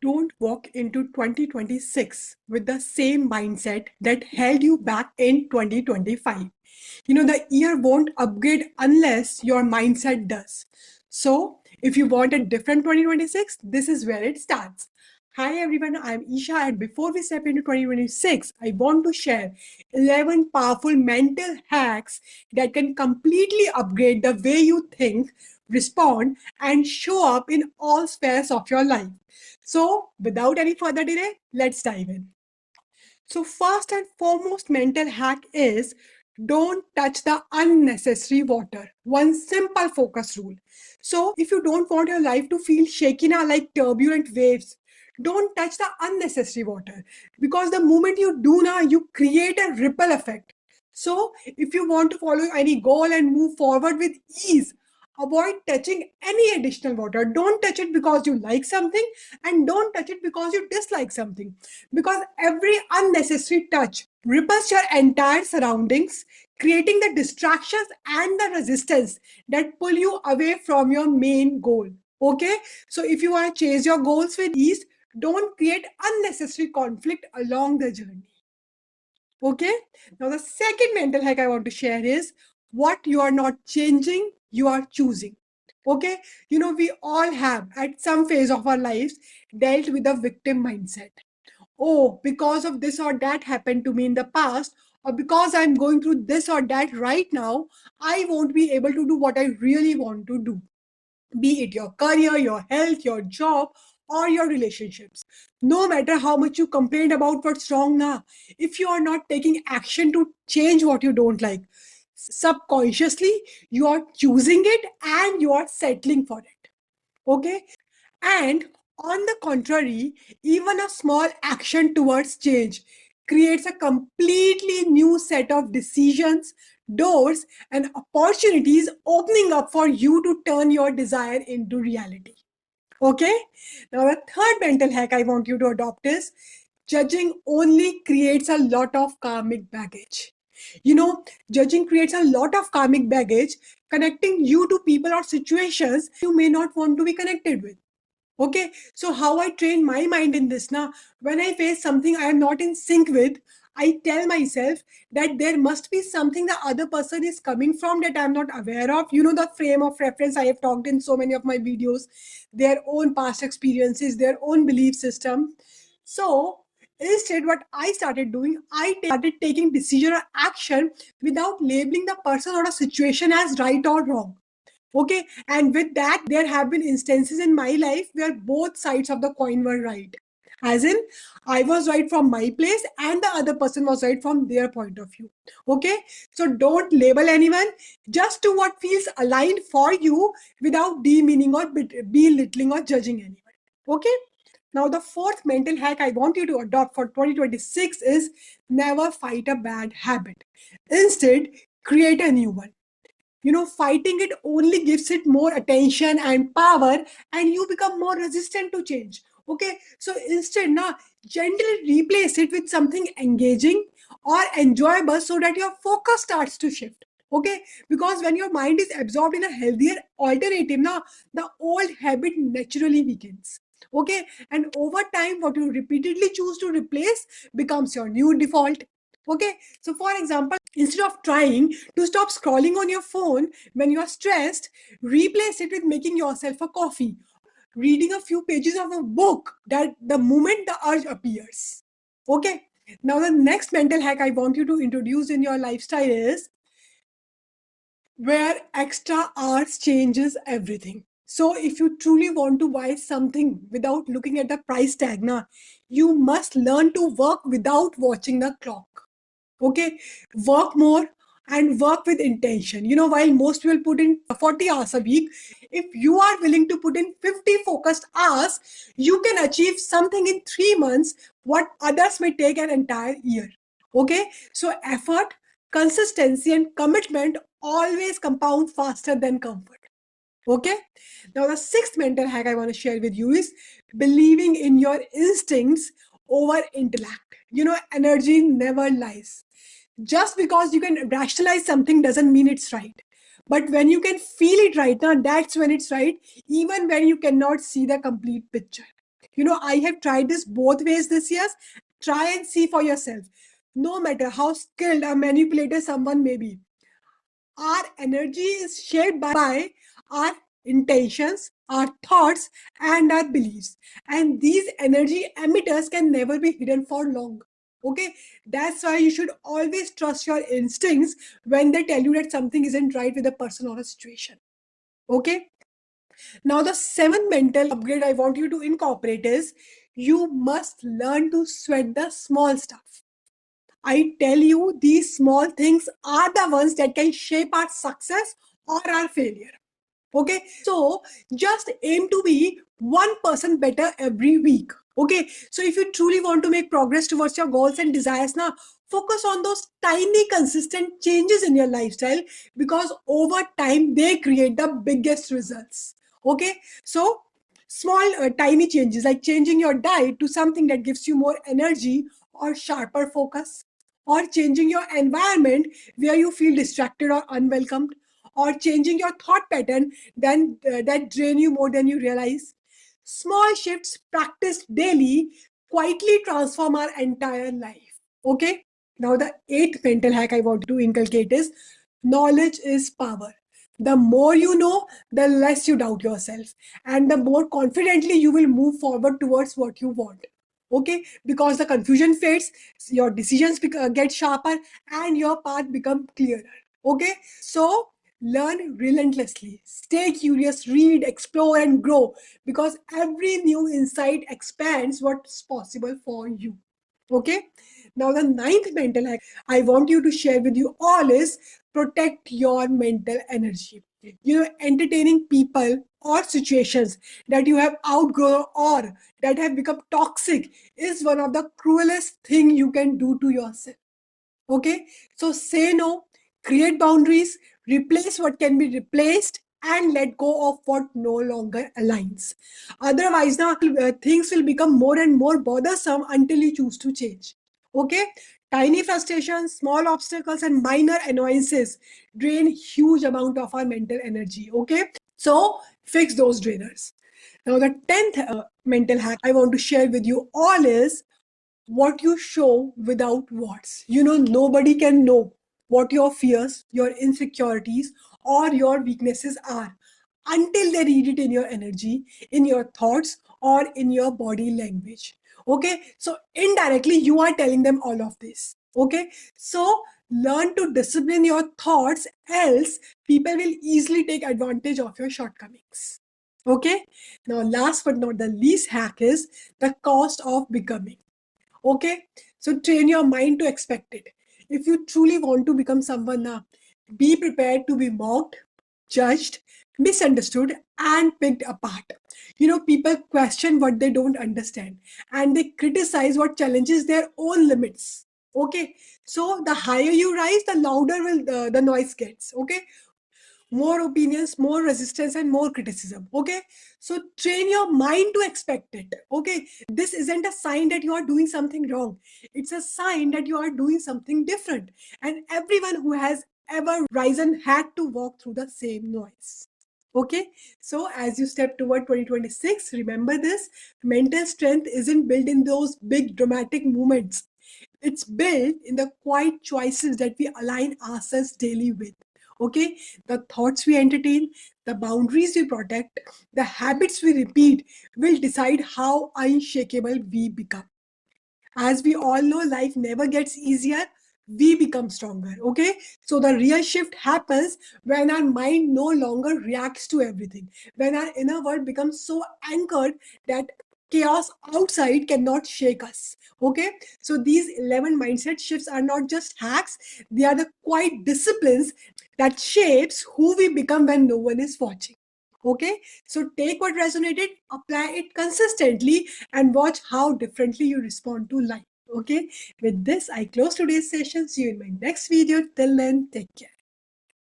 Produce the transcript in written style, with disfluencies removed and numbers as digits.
Don't walk into 2026 with the same mindset that held you back in 2025. The year won't upgrade unless your mindset does. So, if you want a different 2026, this is where it starts. Hi everyone, I'm Isha, and before we step into 2026, I want to share 11 powerful mental hacks that can completely upgrade the way you think, respond, and show up in all spheres of your life. So, without any further delay, let's dive in. So, first and foremost mental hack is don't touch the unnecessary water. One simple focus rule. So, if you don't want your life to feel shaky now like turbulent waves, don't touch the unnecessary water, because the moment you do now, you create a ripple effect. So, if you want to follow any goal and move forward with ease, avoid touching any additional water. Don't touch it because you like something, and don't touch it because you dislike something, because every unnecessary touch ripples your entire surroundings, creating the distractions and the resistance that pull you away from your main goal. Okay, so if you want to chase your goals with ease, don't create unnecessary conflict along the journey. Okay, now the second mental hack I want to share is what you are not changing, you are choosing. Okay, we all have at some phase of our lives dealt with a victim mindset. Oh, because of this or that happened to me in the past, or because I'm going through this or that right now, I won't be able to do what I really want to do, be it your career, your health, your job, or your relationships. No matter how much you complain about what's wrong now, if you are not taking action to change what you don't like, subconsciously you are choosing it and you are settling for it. Okay, and on the contrary, even a small action towards change creates a completely new set of decisions, doors, and opportunities opening up for you to turn your desire into reality. Okay? Now, the third mental hack I want you to adopt is judging only creates a lot of karmic baggage. Judging creates a lot of karmic baggage, connecting you to people or situations you may not want to be connected with. Okay, so how I train my mind in this now, when I face something I am not in sync with, I tell myself that there must be something the other person is coming from that I'm not aware of. The frame of reference I have talked in so many of my videos, their own past experiences, their own belief system. So instead, what I started doing, I started taking decision or action without labeling the person or a situation as right or wrong. Okay, and with that, there have been instances in my life where both sides of the coin were right. As in, I was right from my place and the other person was right from their point of view. Okay, so don't label anyone, just do what feels aligned for you without demeaning or belittling or judging anyone. Okay, now the fourth mental hack I want you to adopt for 2026 is never fight a bad habit. Instead, create a new one. Fighting it only gives it more attention and power, and you become more resistant to change. Okay, so instead now gently replace it with something engaging or enjoyable so that your focus starts to shift. Okay, because when your mind is absorbed in a healthier alternative now, the old habit naturally weakens. Okay, and over time what you repeatedly choose to replace becomes your new default. Okay, so for example, instead of trying to stop scrolling on your phone when you are stressed, replace it with making yourself a coffee or reading a few pages of a book that the moment the urge appears. Okay, now the next mental hack I want you to introduce in your lifestyle is where extra hours changes everything. So if you truly want to buy something without looking at the price tag, you must learn to work without watching the clock. Okay, work more and work with intention. While most will put in 40 hours a week, if you are willing to put in 50 focused hours, you can achieve something in 3 months what others may take an entire year. Okay, so effort, consistency, and commitment always compound faster than comfort. Okay, now the sixth mental hack I want to share with you is believing in your instincts over intellect. Energy never lies. Just because you can rationalize something doesn't mean it's right. But when you can feel it right now, that's when it's right, even when you cannot see the complete picture. I have tried this both ways this year. Try and see for yourself. No matter how skilled a manipulator someone may be, our energy is shaped by our intentions, our thoughts, and our beliefs. And these energy emitters can never be hidden for long. Okay, that's why you should always trust your instincts when they tell you that something isn't right with a person or a situation. Okay, now the seventh mental upgrade I want you to incorporate is you must learn to sweat the small stuff. I tell you, these small things are the ones that can shape our success or our failure. Okay, so just aim to be 1% better every week. Okay, so if you truly want to make progress towards your goals and desires, now focus on those tiny, consistent changes in your lifestyle, because over time they create the biggest results. Okay, so small, tiny changes like changing your diet to something that gives you more energy or sharper focus, or changing your environment where you feel distracted or unwelcomed, or changing your thought pattern that drain you more than you realize. Small shifts practiced daily quietly transform our entire life. Okay. Now, the eighth mental hack I want to inculcate is knowledge is power. The more you know, the less you doubt yourself, and the more confidently you will move forward towards what you want. Okay, because the confusion fades, your decisions get sharper, and your path become clearer. Okay, so learn relentlessly, stay curious, read, explore, and grow, because every new insight expands what's possible for you. Okay, now the ninth mental hack I want you to share with you all is protect your mental energy. Entertaining people or situations that you have outgrown or that have become toxic is one of the cruelest thing you can do to yourself. Okay, so say no, create boundaries, replace what can be replaced, and let go of what no longer aligns. Otherwise, now things will become more and more bothersome until you choose to change. Okay, tiny frustrations, small obstacles, and minor annoyances drain huge amount of our mental energy. Okay, so fix those drainers. Now, the 10th mental hack I want to share with you all is what you show without words. Nobody can know what your fears, your insecurities, or your weaknesses are until they read it in your energy, in your thoughts, or in your body language. Okay, so indirectly, you are telling them all of this. Okay, so learn to discipline your thoughts, else, people will easily take advantage of your shortcomings. Okay, now, last but not the least hack is the cost of becoming. Okay, so train your mind to expect it. If you truly want to become someone now, be prepared to be mocked, judged, misunderstood, and picked apart. People question what they don't understand, and they criticize what challenges their own limits. Okay, so the higher you rise, the louder will the noise gets. Okay, more opinions, more resistance, and more criticism. Okay, so train your mind to expect it. Okay, this isn't a sign that you are doing something wrong, it's a sign that you are doing something different, and everyone who has ever risen had to walk through the same noise. Okay, so as you step toward 2026, remember this: mental strength isn't built in those big dramatic moments, it's built in the quiet choices that we align ourselves daily with. Okay, the thoughts we entertain, the boundaries we protect, the habits we repeat will decide how unshakable we become. As we all know, life never gets easier, we become stronger. Okay, so the real shift happens when our mind no longer reacts to everything, when our inner world becomes so anchored that chaos outside cannot shake us. Okay, so these 11 mindset shifts are not just hacks, they are the quiet disciplines that shapes who we become when no one is watching. Okay, so take what resonated, apply it consistently, and watch how differently you respond to life. Okay, with this, I close today's session. See you in my next video. Till then, take care.